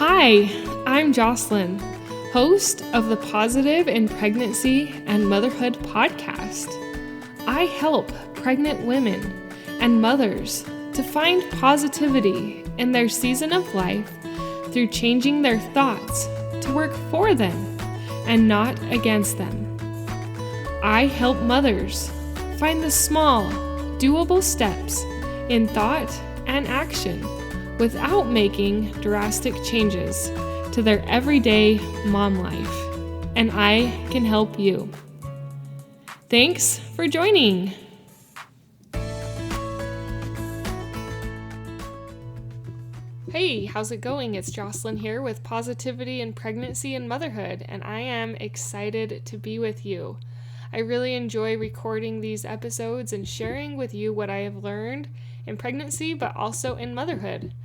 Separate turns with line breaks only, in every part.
Hi, I'm Jocelyn, host of the Positive in Pregnancy and Motherhood podcast. I help pregnant women and mothers to find positivity in their season of life through changing their thoughts to work for them and not against them. I help mothers find the small, doable steps in thought and action without making drastic changes to their everyday mom life. And I can help you. Thanks for joining. Hey, how's it going? It's Jocelyn here with Positivity in Pregnancy and Motherhood, and I am excited to be with you. I really enjoy recording these episodes and sharing with you what I have learned in pregnancy, but also in motherhood.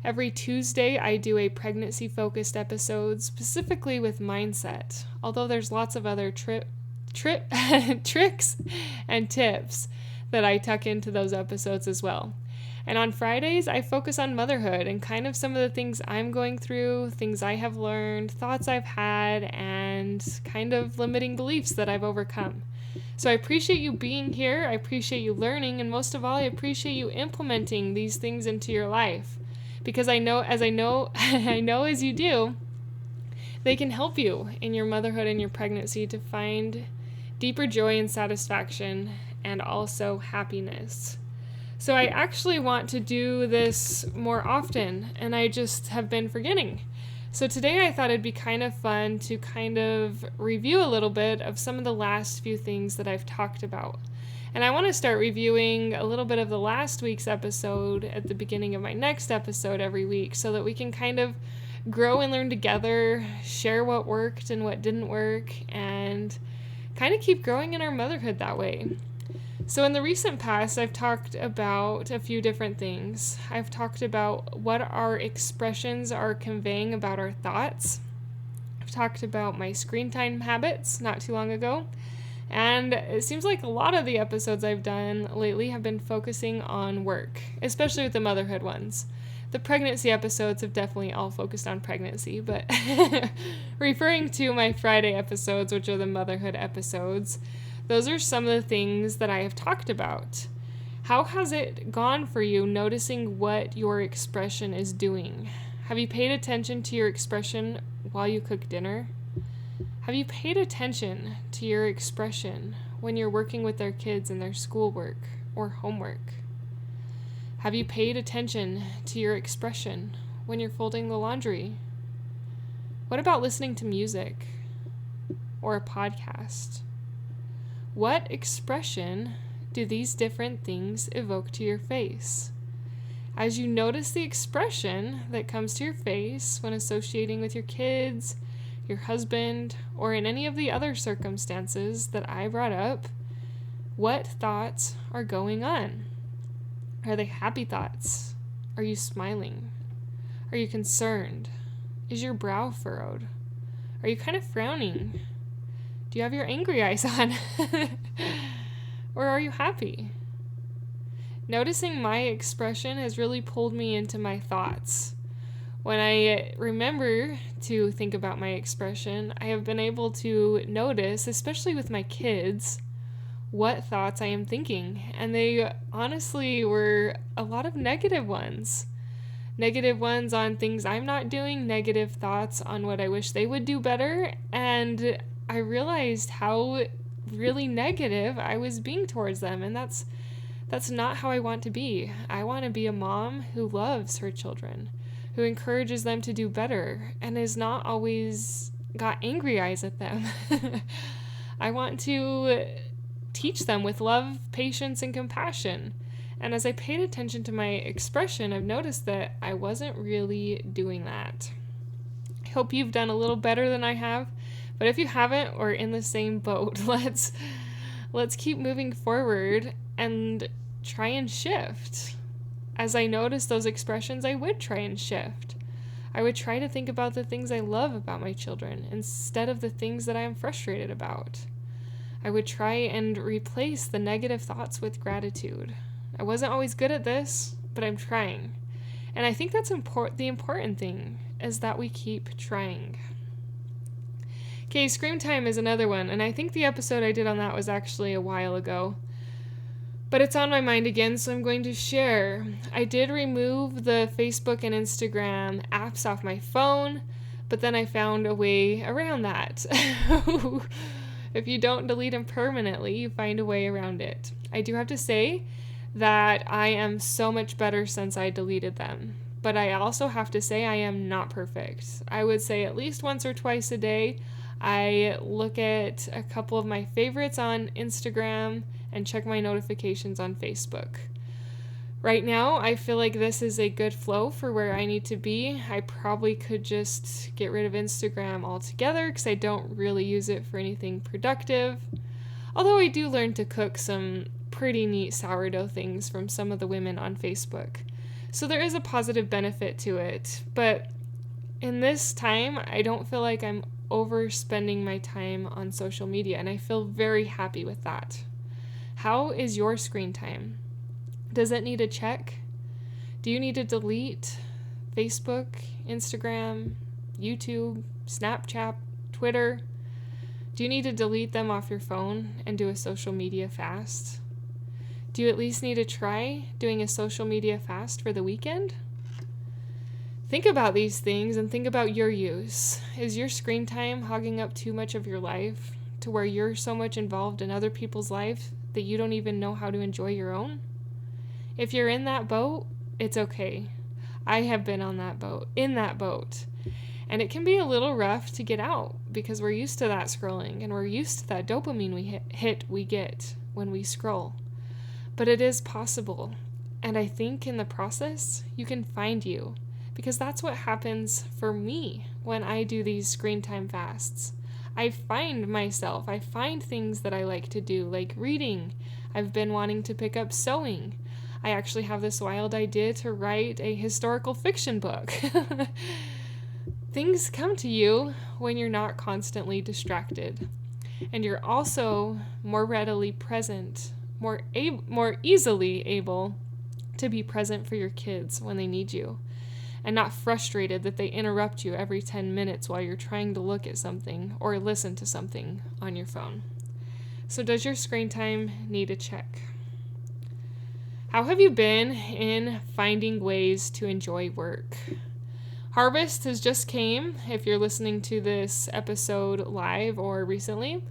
Every Tuesday, I do a pregnancy-focused episode, specifically with mindset, although there's lots of other tricks and tips that I tuck into those episodes as well. And on Fridays, I focus on motherhood and kind of some of the things I'm going through, things I have learned, thoughts I've had, and kind of limiting beliefs that I've overcome. So I appreciate you being here, I appreciate you learning, and most of all, I appreciate you implementing these things into your life. Because I know as you do, they can help you in your motherhood and your pregnancy to find deeper joy and satisfaction and also happiness. So I actually want to do this more often, and I just have been forgetting. So today I thought it'd be kind of fun to kind of review a little bit of some of the last few things that I've talked about. And I want to start reviewing a little bit of the last week's episode at the beginning of my next episode every week so that we can kind of grow and learn together, share what worked and what didn't work, and kind of keep growing in our motherhood that way. So in the recent past, I've talked about a few different things. I've talked about what our expressions are conveying about our thoughts. I've talked about my screen time habits not too long ago. And it seems like a lot of the episodes I've done lately have been focusing on work, especially with the motherhood ones. The pregnancy episodes have definitely all focused on pregnancy, but referring to my Friday episodes, which are the motherhood episodes, those are some of the things that I have talked about. How has it gone for you noticing what your expression is doing? Have you paid attention to your expression while you cook dinner? Have you paid attention to your expression when you're working with their kids in their schoolwork or homework? Have you paid attention to your expression when you're folding the laundry? What about listening to music or a podcast? What expression do these different things evoke to your face? As you notice the expression that comes to your face when associating with your kids, your husband, or in any of the other circumstances that I brought up, what thoughts are going on? Are they happy thoughts? Are you smiling? Are you concerned? Is your brow furrowed? Are you kind of frowning? Do you have your angry eyes on? Or are you happy? Noticing my expression has really pulled me into my thoughts. When I remember to think about my expression, I have been able to notice, especially with my kids, what thoughts I am thinking. And they honestly were a lot of negative ones. Negative ones on things I'm not doing, negative thoughts on what I wish they would do better. And I realized how really negative I was being towards them. And that's not how I want to be. I want to be a mom who loves her children, who encourages them to do better, and is not always got angry eyes at them. I want to teach them with love, patience, and compassion. And as I paid attention to my expression, I've noticed that I wasn't really doing that. I hope you've done a little better than I have, but if you haven't, we're in the same boat. Let's keep moving forward and try and shift. As I noticed those expressions, I would try and shift. I would try to think about the things I love about my children instead of the things that I am frustrated about. I would try and replace the negative thoughts with gratitude. I wasn't always good at this, but I'm trying. And I think that's the important thing. is that we keep trying. Okay, screen time is another one, and I think the episode I did on that was actually a while ago. But it's on my mind again, so I'm going to share. I did remove the Facebook and Instagram apps off my phone, but then I found a way around that. If you don't delete them permanently, you find a way around it. I do have to say that I am so much better since I deleted them. But I also have to say I am not perfect. I would say at least once or twice a day, I look at a couple of my favorites on Instagram and check my notifications on Facebook. Right now, I feel like this is a good flow for where I need to be. I probably could just get rid of Instagram altogether because I don't really use it for anything productive. Although I do learn to cook some pretty neat sourdough things from some of the women on Facebook. So there is a positive benefit to it. But in this time, I don't feel like I'm overspending my time on social media, and I feel very happy with that. How is your screen time? Does it need a check? Do you need to delete Facebook, Instagram, YouTube, Snapchat, Twitter? Do you need to delete them off your phone and do a social media fast? Do you at least need to try doing a social media fast for the weekend? Think about these things and think about your use. Is your screen time hogging up too much of your life to where you're so much involved in other people's life that you don't even know how to enjoy your own? If you're in that boat, it's okay. I have been in that boat. And it can be a little rough to get out because we're used to that scrolling and we're used to that dopamine we get when we scroll. But it is possible. And I think in the process, you can find you. Because that's what happens for me when I do these screen time fasts. I find myself. I find things that I like to do, like reading. I've been wanting to pick up sewing. I actually have this wild idea to write a historical fiction book. Things come to you when you're not constantly distracted. And you're also more readily present, more easily able to be present for your kids when they need you. And not frustrated that they interrupt you every 10 minutes while you're trying to look at something or listen to something on your phone. So does your screen time need a check? How have you been in finding ways to enjoy work? Harvest has just came, if you're listening to this episode live or recently,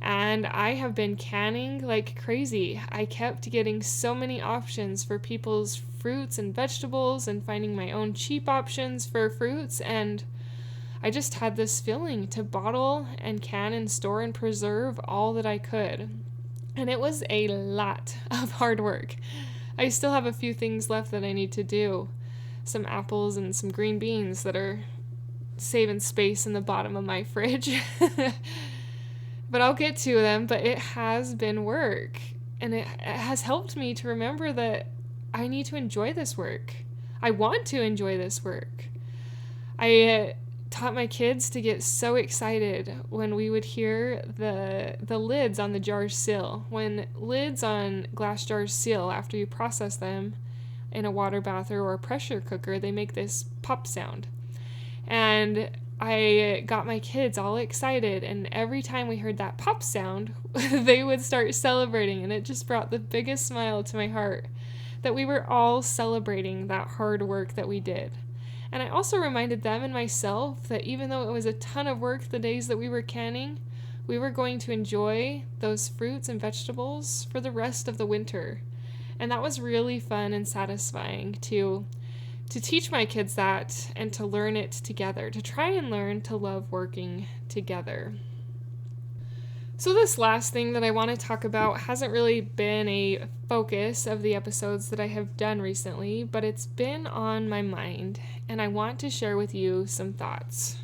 and I have been canning like crazy. I kept getting so many options for people's fruits and vegetables and finding my own cheap options for fruits, and I just had this feeling to bottle and can and store and preserve all that I could. And it was a lot of hard work. I still have a few things left that I need to do. Some apples and some green beans that are saving space in the bottom of my fridge. But I'll get to them, but it has been work. And it has helped me to remember that I need to enjoy this work. I want to enjoy this work. I taught my kids to get so excited when we would hear the lids on the jars seal. When lids on glass jars seal after you process them in a water bath or a pressure cooker, they make this pop sound. And I got my kids all excited, and every time we heard that pop sound, they would start celebrating, and it just brought the biggest smile to my heart that we were all celebrating that hard work that we did. And I also reminded them and myself that even though it was a ton of work the days that we were canning, we were going to enjoy those fruits and vegetables for the rest of the winter. And that was really fun and satisfying to teach my kids that and to learn it together, to try and learn to love working together. So this last thing that I want to talk about hasn't really been a focus of the episodes that I have done recently, but it's been on my mind, and I want to share with you some thoughts.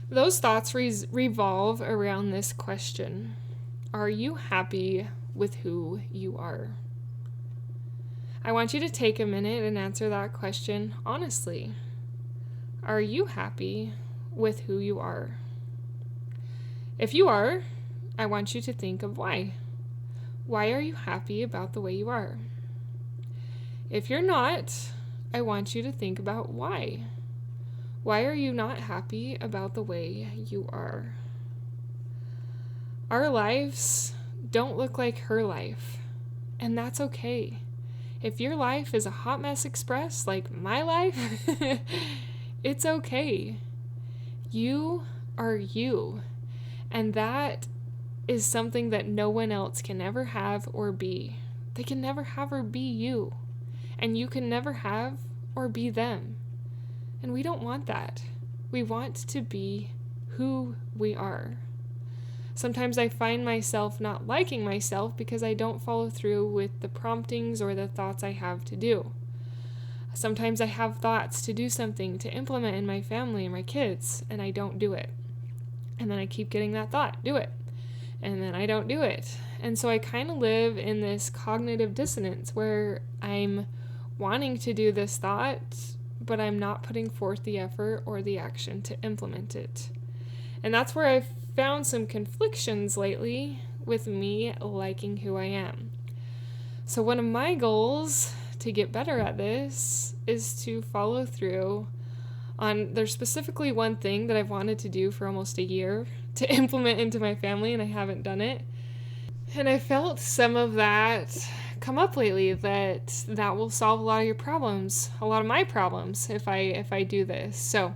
Those thoughts revolve around this question: are you happy with who you are? I want you to take a minute and answer that question honestly. Are you happy with who you are? If you are, I want you to think of why. Why are you happy about the way you are? If you're not, I want you to think about why. Why are you not happy about the way you are? Our lives don't look like her life, and that's okay. If your life is a hot mess express like my life, it's okay. You are you, and that is something that no one else can ever have or be. They can never have or be you, and you can never have or be them. And we don't want that. We want to be who we are. Sometimes I find myself not liking myself because I don't follow through with the promptings or the thoughts I have to do. Sometimes I have thoughts to do something to implement in my family and my kids, and I don't do it. And then I keep getting that thought, do it. And then I don't do it. And so I kind of live in this cognitive dissonance where I'm wanting to do this thought, but I'm not putting forth the effort or the action to implement it. And that's where I've found some conflictions lately with me liking who I am. So one of my goals to get better at this is to follow through on, there's specifically one thing that I've wanted to do for almost a year to implement into my family, and I haven't done it. And I felt some of that come up lately, that will solve a lot of your problems, a lot of my problems, if I do this. So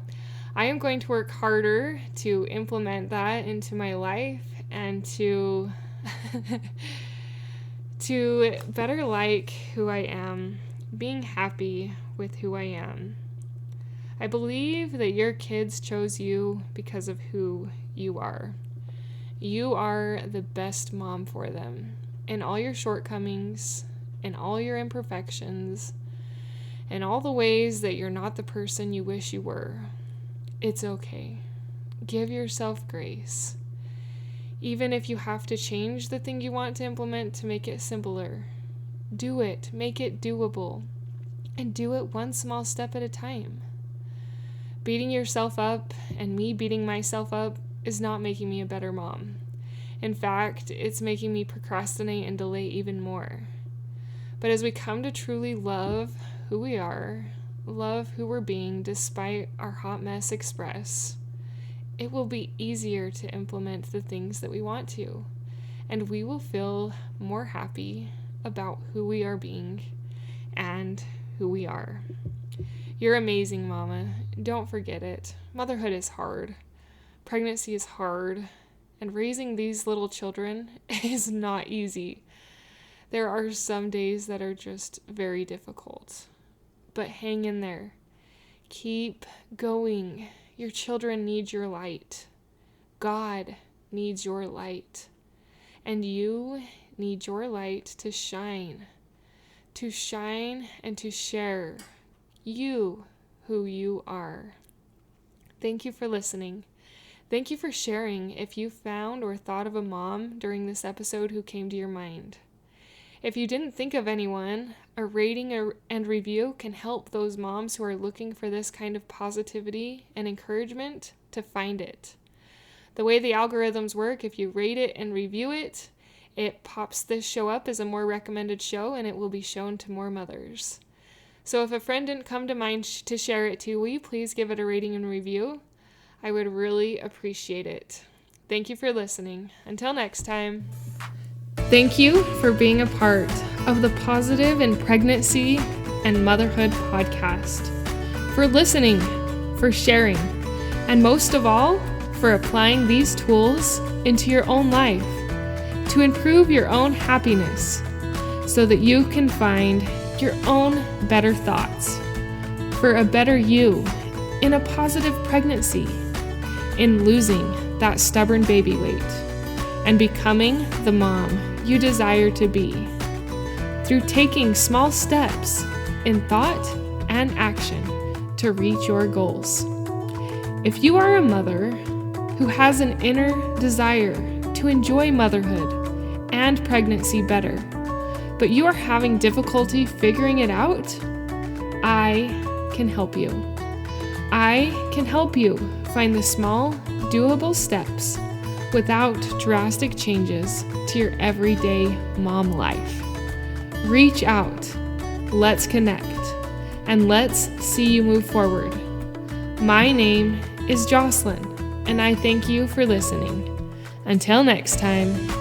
I am going to work harder to implement that into my life and to to better like who I am, being happy with who I am. I believe that your kids chose you because of who you are. You are the best mom for them in all your shortcomings, in all your imperfections, in all the ways that you're not the person you wish you were. It's okay. Give yourself grace. Even if you have to change the thing you want to implement to make it simpler, do it. Make it doable. And do it one small step at a time. Beating yourself up and me beating myself up is not making me a better mom. In fact, it's making me procrastinate and delay even more. But as we come to truly love who we are, love who we're being despite our hot mess express, it will be easier to implement the things that we want to, and we will feel more happy about who we are being and who we are. You're amazing, Mama. Don't forget it. Motherhood is hard. Pregnancy is hard. And raising these little children is not easy. There are some days that are just very difficult. But hang in there. Keep going. Your children need your light. God needs your light. And you need your light to shine and to share you who you are. Thank you for listening. Thank you for sharing if you found or thought of a mom during this episode who came to your mind. If you didn't think of anyone, a rating and review can help those moms who are looking for this kind of positivity and encouragement to find it. The way the algorithms work, if you rate it and review it, it pops this show up as a more recommended show and it will be shown to more mothers. So if a friend didn't come to mind to share it to, will you please give it a rating and review? I would really appreciate it. Thank you for listening. Until next time. Thank you for being a part of the Positive in Pregnancy and Motherhood podcast, for listening, for sharing, and most of all, for applying these tools into your own life to improve your own happiness so that you can find your own better thoughts for a better you in a positive pregnancy, in losing that stubborn baby weight, and becoming the mom you desire to be through taking small steps in thought and action to reach your goals. If you are a mother who has an inner desire to enjoy motherhood and pregnancy better, but you are having difficulty figuring it out, I can help you. I can help you find the small, doable steps without drastic changes to your everyday mom life. Reach out, let's connect, and let's see you move forward. My name is Jocelyn, and I thank you for listening. Until next time.